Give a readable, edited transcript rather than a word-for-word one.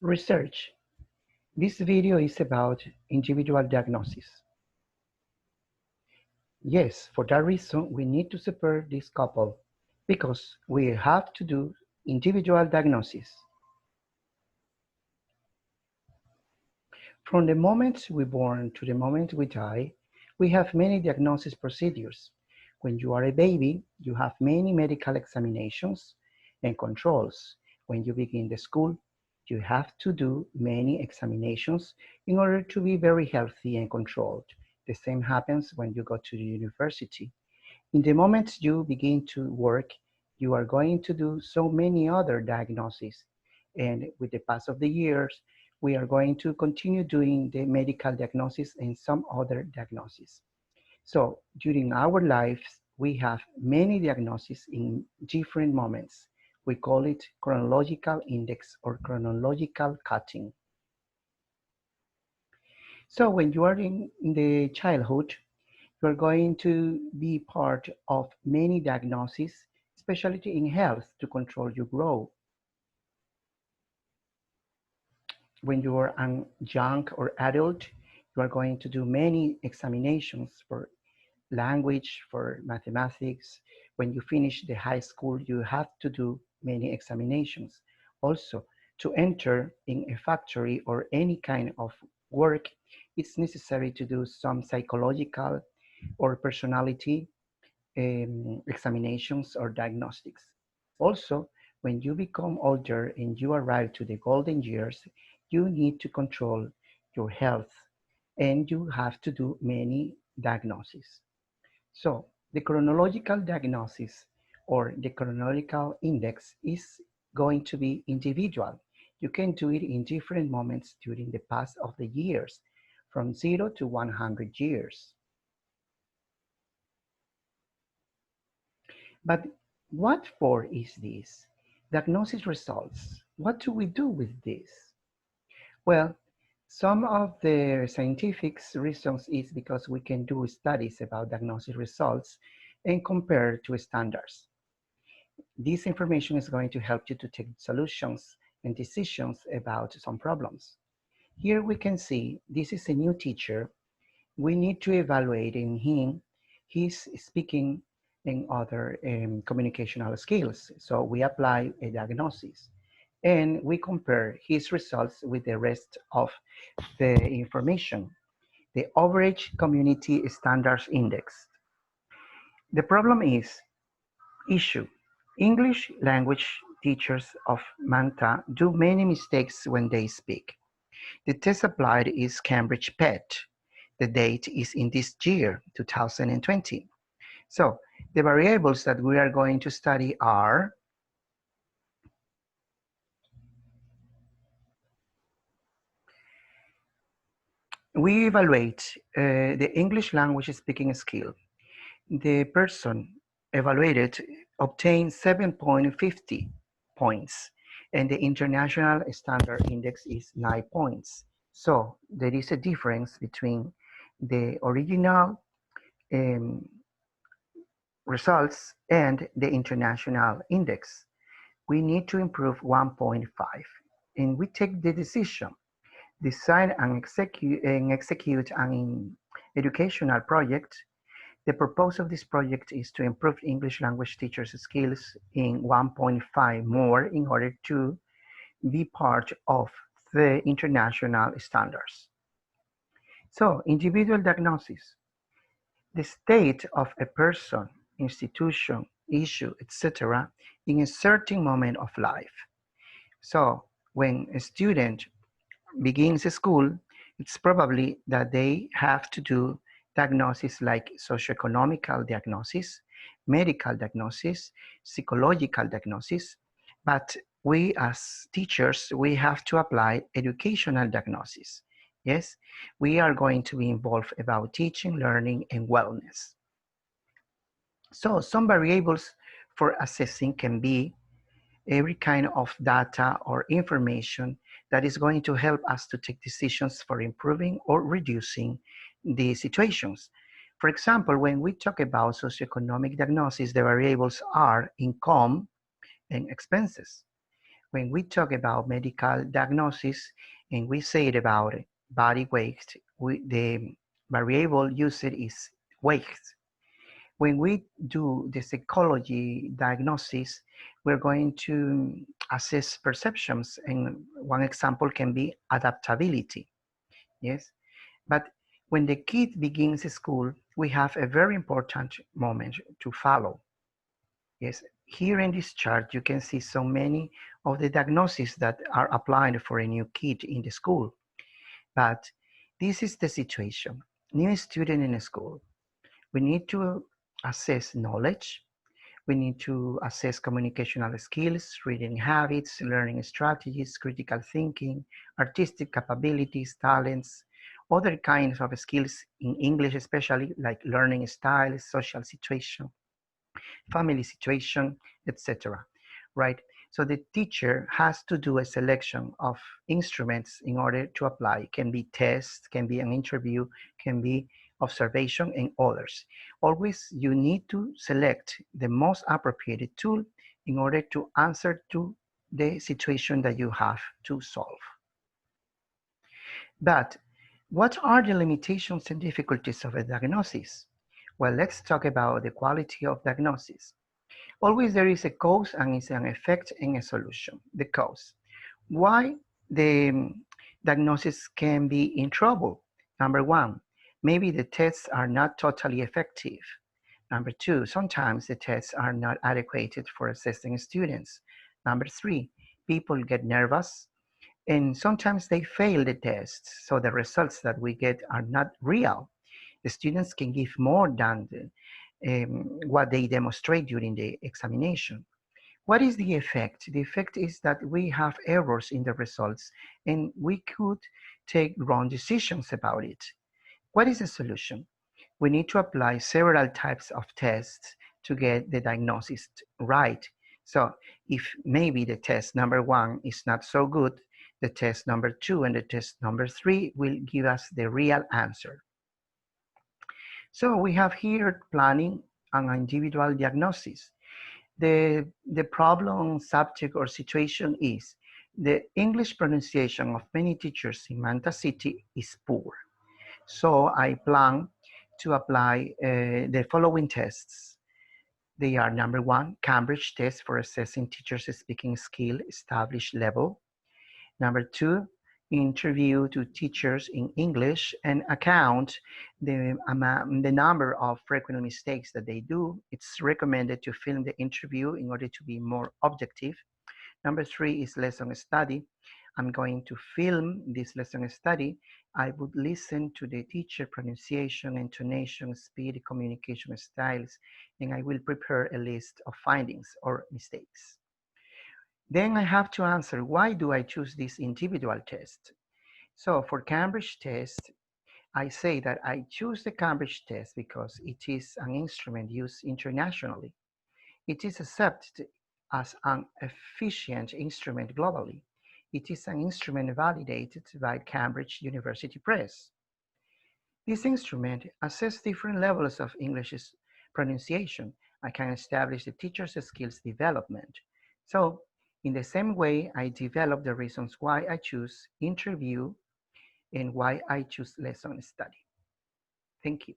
Research. This video is about individual diagnosis. Yes, for that reason, we need to separate this couple because we have to do individual diagnosis. From the moment we born to the moment we die, we have many diagnosis procedures. When you are a baby, you have many medical examinations and controls. When you begin the school, you have to do many examinations in order to be very healthy and controlled. The same happens when you go to the university. In the moment you begin to work, you are going to do so many other diagnoses. And with the pass of the years, we are going to continue doing the medical diagnosis and some other diagnoses. So during our lives, we have many diagnoses in different moments. We call it chronological index or chronological cutting. So when you are in the childhood, you are going to be part of many diagnoses, especially in health, to control your growth. When you are a young or adult, you are going to do many examinations for language, for mathematics. When you finish the high school, you have to do many examinations. Also, to enter in a factory or any kind of work, it's necessary to do some psychological or personality examinations or diagnostics. Also, when you become older and you arrive to the golden years, you need to control your health and you have to do many diagnoses. So the chronological diagnosis or the chronological index is going to be individual. You can do it in different moments during the past of the years, from 0 to 100 years. But what for is this? Diagnosis results. What do we do with this? Well, some of the scientific reasons is because we can do studies about diagnosis results and compare to standards. This information is going to help you to take solutions and decisions about some problems. Here we can see this is a new teacher. We need to evaluate in him his speaking and other communicational skills. So we apply a diagnosis and we compare his results with the rest of the information, the average community standards index. The problem is issue. English language teachers of Manta do many mistakes when they speak. The test applied is Cambridge PET. The date is in this year, 2020. So the variables that we are going to study are we evaluate the English language speaking skill. The person evaluated obtained 7.50 points and the international standard index is 9 points. So there is a difference between the original um, results and the international index. We need to improve 1.5 and we take the decision, design and execute an educational project. The purpose of this project is to improve English language teachers' skills in 1.5 more in order to be part of the international standards. So, individual diagnosis. The state of a person, institution, issue, etc. in a certain moment of life. So, when a student begins school, it's probably that they have to do diagnosis like socioeconomical diagnosis, medical diagnosis, psychological diagnosis, but we as teachers, we have to apply educational diagnosis. Yes, we are going to be involved about teaching, learning, and wellness. So some variables for assessing can be every kind of data or information that is going to help us to take decisions for improving or reducing the situations. For example, when we talk about socioeconomic diagnosis, the variables are income and expenses. When we talk about medical diagnosis and we say it about body weight, the variable used is weight. When we do the psychology diagnosis, we're going to assess perceptions, and one example can be adaptability. Yes, but when the kid begins school, we have a very important moment to follow. Yes, here in this chart, you can see so many of the diagnoses that are applied for a new kid in the school. But this is the situation. New student in school. We need to assess knowledge. We need to assess communicational skills, reading habits, learning strategies, critical thinking, artistic capabilities, talents, other kinds of skills in English especially, like learning styles, social situation, family situation, etc. Right? So the teacher has to do a selection of instruments in order to apply. It can be tests, can be an interview, can be observation, and others. Always you need to select the most appropriate tool in order to answer to the situation that you have to solve. But what are the limitations and difficulties of a diagnosis? Well, let's talk about the quality of diagnosis. Always there is a cause and is an effect and a solution. The cause. Why the diagnosis can be in trouble? Number one, maybe the tests are not totally effective. Number two, sometimes the tests are not adequate for assessing students. Number three, people get nervous and sometimes they fail the tests, so the results that we get are not real. The students can give more than what they demonstrate during the examination. What is the effect? The effect is that we have errors in the results and we could take wrong decisions about it. What is the solution? We need to apply several types of tests to get the diagnosis right. So if maybe the test number one is not so good, the test number two and the test number three will give us the real answer. So we have here planning an individual diagnosis. The problem, subject, or situation is the English pronunciation of many teachers in Manta City is poor. So I plan to apply the following tests. They are number one, Cambridge test for assessing teachers' speaking skill established level. Number two, interview to teachers in English and account the number of frequent mistakes that they do. It's recommended to film the interview in order to be more objective. Number three is lesson study. I'm going to film this lesson study. I would listen to the teacher pronunciation, intonation, speed, communication styles, and I will prepare a list of findings or mistakes. Then I have to answer, why do I choose this individual test? So for Cambridge test, I say that I choose the Cambridge test because it is an instrument used internationally. It is accepted as an efficient instrument globally. It is an instrument validated by Cambridge University Press. This instrument assesses different levels of English pronunciation. I can establish the teacher's skills development. So, in the same way, I develop the reasons why I choose interview and why I choose lesson study. Thank you.